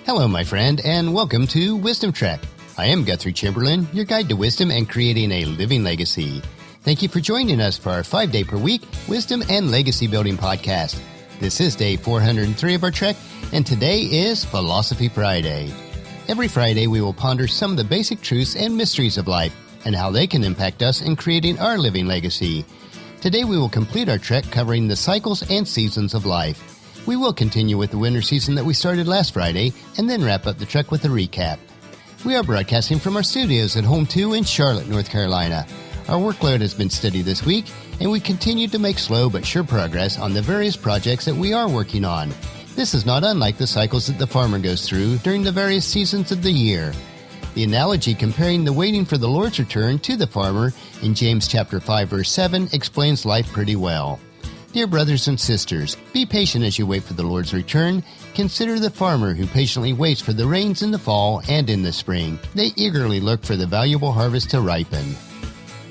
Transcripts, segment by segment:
Hello, my friend, and welcome to Wisdom Trek. I am Guthrie Chamberlain, your guide to wisdom and creating a living legacy. Thank you for joining us for our 5-day per week Wisdom and Legacy Building podcast. This is day 403 of our trek, and today is Philosophy Friday. Every Friday, we will ponder some of the basic truths and mysteries of life and how they can impact us in creating our living legacy. Today, we will complete our trek covering the cycles and seasons of life. We will continue with the winter season that we started last Friday and then wrap up the trek with a recap. We are broadcasting from our studios at Home 2 in Charlotte, North Carolina. Our workload has been steady this week, and we continue to make slow but sure progress on the various projects that we are working on. This is not unlike the cycles that the farmer goes through during the various seasons of the year. The analogy comparing the waiting for the Lord's return to the farmer in James chapter 5 verse 7 explains life pretty well. Dear brothers and sisters, be patient as you wait for the Lord's return. Consider the farmer who patiently waits for the rains in the fall and in the spring. They eagerly look for the valuable harvest to ripen.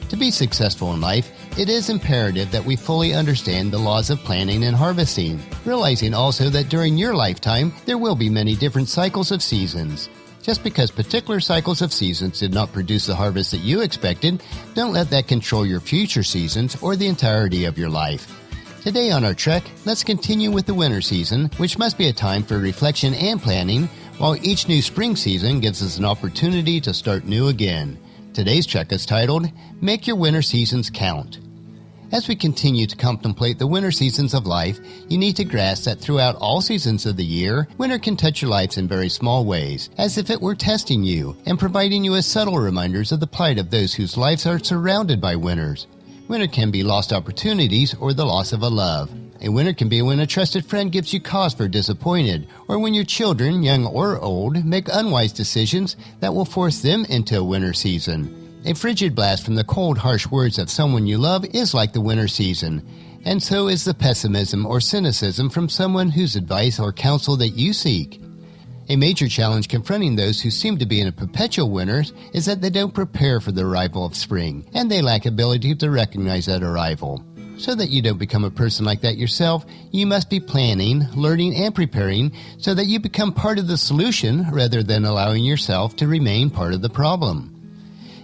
To be successful in life, it is imperative that we fully understand the laws of planting and harvesting, realizing also that during your lifetime, there will be many different cycles of seasons. Just because particular cycles of seasons did not produce the harvest that you expected, don't let that control your future seasons or the entirety of your life. Today on our trek, let's continue with the winter season, which must be a time for reflection and planning, while each new spring season gives us an opportunity to start new again. Today's trek is titled, Make Your Winter Seasons Count. As we continue to contemplate the winter seasons of life, you need to grasp that throughout all seasons of the year, winter can touch your lives in very small ways, as if it were testing you and providing you with subtle reminders of the plight of those whose lives are surrounded by winters. Winter can be lost opportunities or the loss of a love. A winter can be when a trusted friend gives you cause for disappointed, or when your children, young or old, make unwise decisions that will force them into a winter season. A frigid blast from the cold, harsh words of someone you love is like the winter season, and so is the pessimism or cynicism from someone whose advice or counsel that you seek. A major challenge confronting those who seem to be in a perpetual winter is that they don't prepare for the arrival of spring, and they lack ability to recognize that arrival. So that you don't become a person like that yourself, you must be planning, learning, and preparing so that you become part of the solution rather than allowing yourself to remain part of the problem.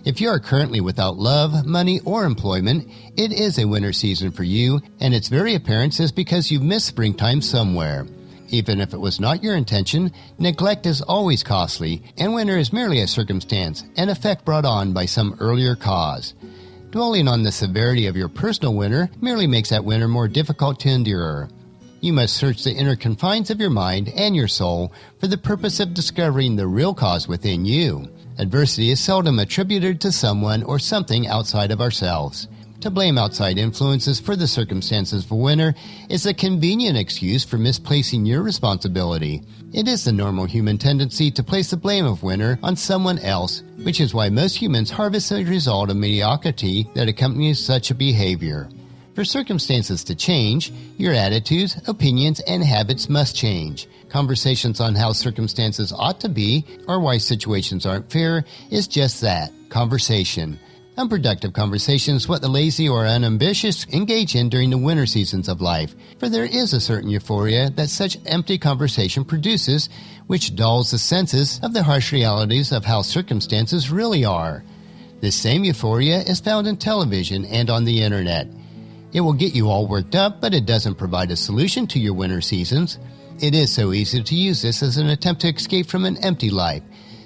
If you are currently without love, money, or employment, it is a winter season for you, and its very appearance is because you've missed springtime somewhere. Even if it was not your intention, neglect is always costly, and winter is merely a circumstance, an effect brought on by some earlier cause. Dwelling on the severity of your personal winter merely makes that winter more difficult to endure. You must search the inner confines of your mind and your soul for the purpose of discovering the real cause within you. Adversity is seldom attributed to someone or something outside of ourselves. To blame outside influences for the circumstances of winter is a convenient excuse for misplacing your responsibility. It is the normal human tendency to place the blame of winter on someone else, which is why most humans harvest the result of mediocrity that accompanies such a behavior. For circumstances to change, your attitudes, opinions, and habits must change. Conversations on how circumstances ought to be or why situations aren't fair is just that, conversation. Unproductive conversation is what the lazy or unambitious engage in during the winter seasons of life, for there is a certain euphoria that such empty conversation produces, which dulls the senses of the harsh realities of how circumstances really are. This same euphoria is found in television and on the internet. It will get you all worked up, but it doesn't provide a solution to your winter seasons. It is so easy to use this as an attempt to escape from an empty life.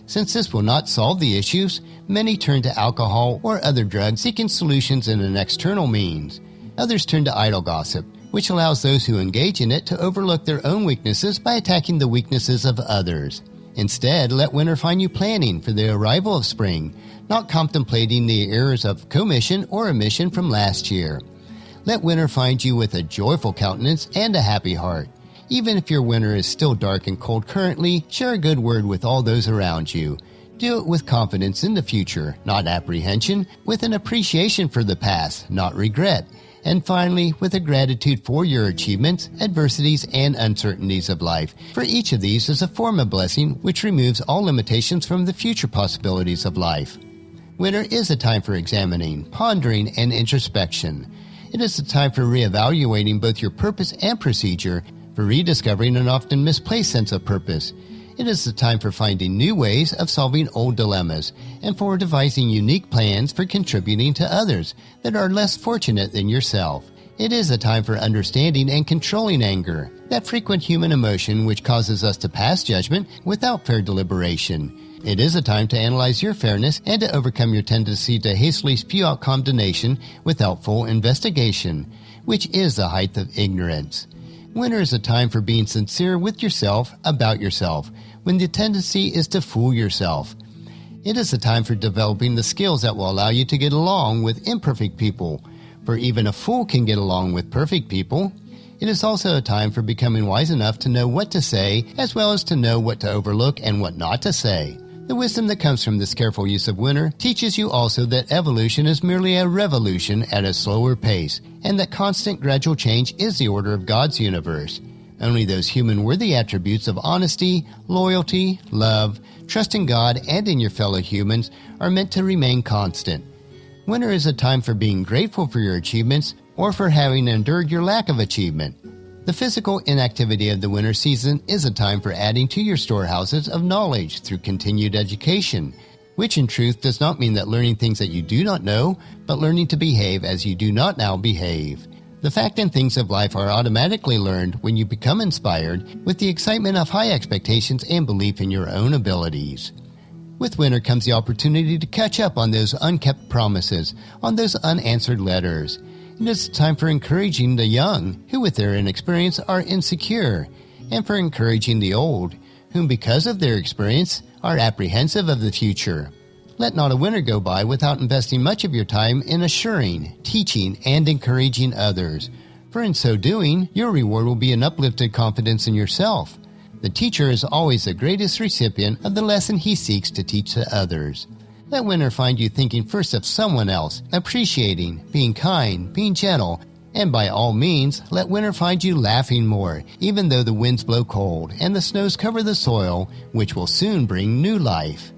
Since this will not solve the issues, many turn to alcohol or other drugs seeking solutions in an external means. Others turn to idle gossip, which allows those who engage in it to overlook their own weaknesses by attacking the weaknesses of others. Instead, let winter find you planning for the arrival of spring, not contemplating the errors of commission or omission from last year. Let winter find you with a joyful countenance and a happy heart. Even if your winter is still dark and cold currently, share a good word with all those around you. Do it with confidence in the future, not apprehension, with an appreciation for the past, not regret, and finally, with a gratitude for your achievements, adversities, and uncertainties of life. For each of these is a form of blessing which removes all limitations from the future possibilities of life. Winter is a time for examining, pondering, and introspection. It is a time for reevaluating both your purpose and procedure, for rediscovering an often misplaced sense of purpose. It is the time for finding new ways of solving old dilemmas and for devising unique plans for contributing to others that are less fortunate than yourself. It is a time for understanding and controlling anger, that frequent human emotion which causes us to pass judgment without fair deliberation. It is a time to analyze your fairness and to overcome your tendency to hastily spew out condemnation without full investigation, which is the height of ignorance. Winter is a time for being sincere with yourself about yourself, when the tendency is to fool yourself. It is a time for developing the skills that will allow you to get along with imperfect people, for even a fool can get along with perfect people. It is also a time for becoming wise enough to know what to say, as well as to know what to overlook and what not to say. The wisdom that comes from this careful use of winter teaches you also that evolution is merely a revolution at a slower pace, and that constant gradual change is the order of God's universe. Only those human worthy attributes of honesty, loyalty, love, trust in God and in your fellow humans are meant to remain constant. Winter is a time for being grateful for your achievements or for having endured your lack of achievement. The physical inactivity of the winter season is a time for adding to your storehouses of knowledge through continued education, which in truth does not mean that learning things that you do not know, but learning to behave as you do not now behave. The fact and things of life are automatically learned when you become inspired with the excitement of high expectations and belief in your own abilities. With winter comes the opportunity to catch up on those unkept promises, on those unanswered letters. It is time for encouraging the young, who with their inexperience are insecure, and for encouraging the old, whom because of their experience are apprehensive of the future. Let not a winter go by without investing much of your time in assuring, teaching, and encouraging others, for in so doing, your reward will be an uplifted confidence in yourself. The teacher is always the greatest recipient of the lesson he seeks to teach to others. Let winter find you thinking first of someone else, appreciating, being kind, being gentle, and by all means, let winter find you laughing more, even though the winds blow cold and the snows cover the soil, which will soon bring new life.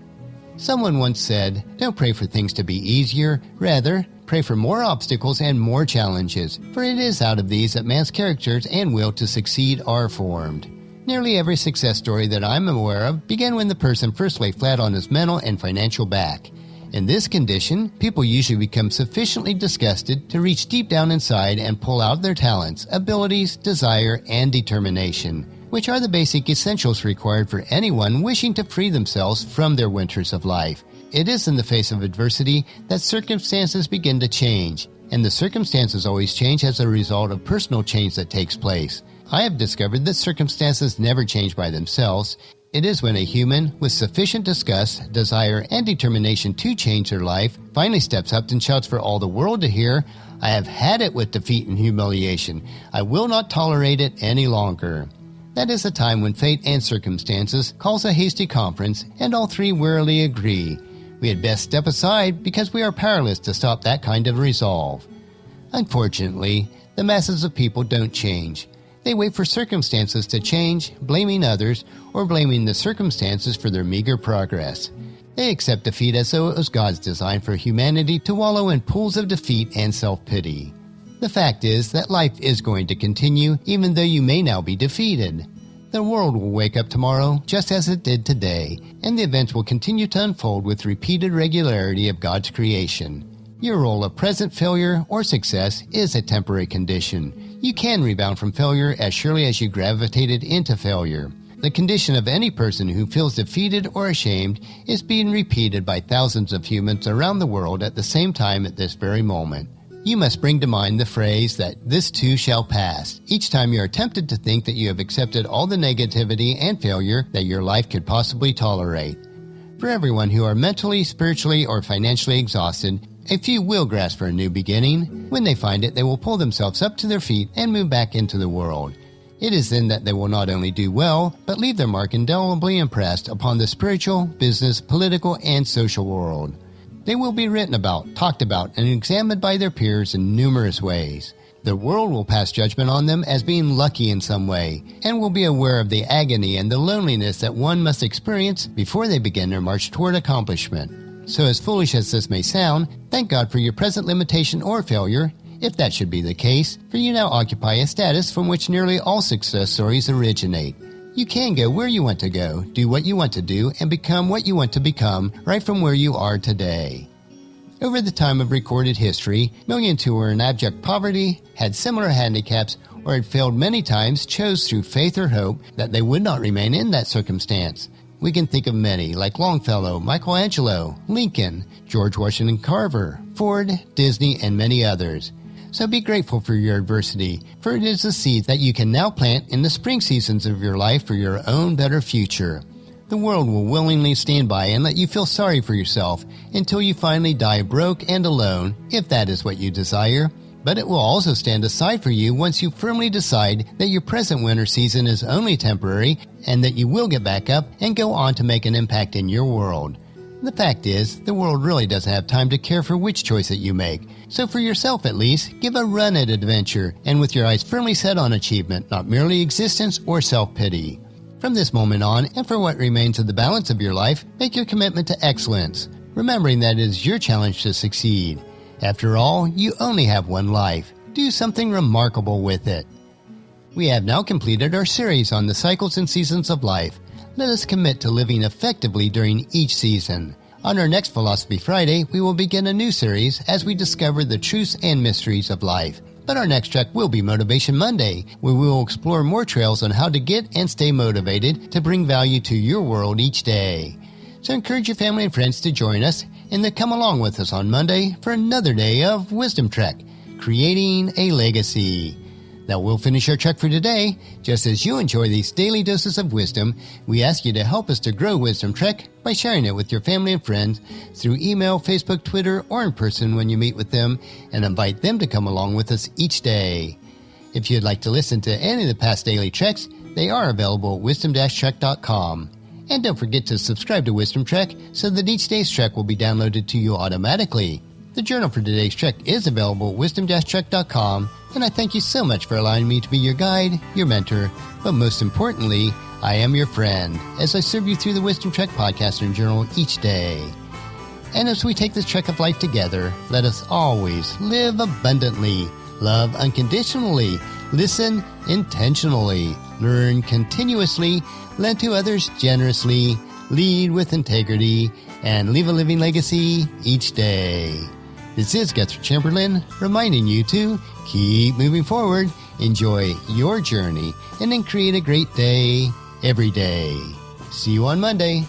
Someone once said, don't pray for things to be easier, rather, pray for more obstacles and more challenges, for it is out of these that man's characters and will to succeed are formed. Nearly every success story that I'm aware of began when the person first lay flat on his mental and financial back. In this condition, people usually become sufficiently disgusted to reach deep down inside and pull out their talents, abilities, desire, and determination, which are the basic essentials required for anyone wishing to free themselves from their winters of life. It is in the face of adversity that circumstances begin to change, and the circumstances always change as a result of personal change that takes place. I have discovered that circumstances never change by themselves. It is when a human with sufficient disgust, desire, and determination to change their life finally steps up and shouts for all the world to hear, I have had it with defeat and humiliation. I will not tolerate it any longer. That is a time when fate and circumstances calls a hasty conference, and all three wearily agree. We had best step aside because we are powerless to stop that kind of resolve. Unfortunately, the masses of people don't change. They wait for circumstances to change, blaming others or blaming the circumstances for their meager progress. They accept defeat as though it was God's design for humanity to wallow in pools of defeat and self-pity. The fact is that life is going to continue even though you may now be defeated. The world will wake up tomorrow just as it did today, and the events will continue to unfold with repeated regularity of God's creation. Your role of present failure or success is a temporary condition. You can rebound from failure as surely as you gravitated into failure. The condition of any person who feels defeated or ashamed is being repeated by thousands of humans around the world at the same time at this very moment. You must bring to mind the phrase that this too shall pass each time you are tempted to think that you have accepted all the negativity and failure that your life could possibly tolerate. For everyone who are mentally, spiritually, or financially exhausted, a few will grasp for a new beginning. When they find it, they will pull themselves up to their feet and move back into the world. It is then that they will not only do well, but leave their mark indelibly impressed upon the spiritual, business, political, and social world. They will be written about, talked about, and examined by their peers in numerous ways. The world will pass judgment on them as being lucky in some way, and will be aware of the agony and the loneliness that one must experience before they begin their march toward accomplishment. So as foolish as this may sound, thank God for your present limitation or failure, if that should be the case, for you now occupy a status from which nearly all success stories originate. You can go where you want to go, do what you want to do, and become what you want to become right from where you are today. Over the time of recorded history, millions who were in abject poverty, had similar handicaps, or had failed many times chose through faith or hope that they would not remain in that circumstance. We can think of many like Longfellow, Michelangelo, Lincoln, George Washington Carver, Ford, Disney, and many others. So be grateful for your adversity, for it is the seed that you can now plant in the spring seasons of your life for your own better future. The world will willingly stand by and let you feel sorry for yourself until you finally die broke and alone, if that is what you desire. But it will also stand aside for you once you firmly decide that your present winter season is only temporary and that you will get back up and go on to make an impact in your world. The fact is, the world really doesn't have time to care for which choice that you make. So for yourself at least, give a run at adventure and with your eyes firmly set on achievement, not merely existence or self-pity. From this moment on, and for what remains of the balance of your life, make your commitment to excellence, remembering that it is your challenge to succeed. After all, you only have one life. Do something remarkable with it. We have now completed our series on the cycles and seasons of life. Let us commit to living effectively during each season. On our next Philosophy Friday, we will begin a new series as we discover the truths and mysteries of life. But our next track will be Motivation Monday, where we will explore more trails on how to get and stay motivated to bring value to your world each day. So encourage your family and friends to join us and then come along with us on Monday for another day of Wisdom Trek, Creating a Legacy. That will finish our trek for today. Just as you enjoy these daily doses of wisdom, we ask you to help us to grow Wisdom Trek by sharing it with your family and friends through email, Facebook, Twitter, or in person when you meet with them, and invite them to come along with us each day. If you'd like to listen to any of the past daily treks, they are available at wisdom-trek.com. And don't forget to subscribe to Wisdom Trek so that each day's trek will be downloaded to you automatically. The journal for today's trek is available at wisdom-trek.com, and I thank you so much for allowing me to be your guide, your mentor, but most importantly, I am your friend as I serve you through the Wisdom Trek podcast and journal each day. And as we take this trek of life together, let us always live abundantly, love unconditionally, listen intentionally, learn continuously, lend to others generously, lead with integrity, and leave a living legacy each day. This is Guthrie Chamberlain reminding you to keep moving forward, enjoy your journey, and then create a great day every day. See you on Monday.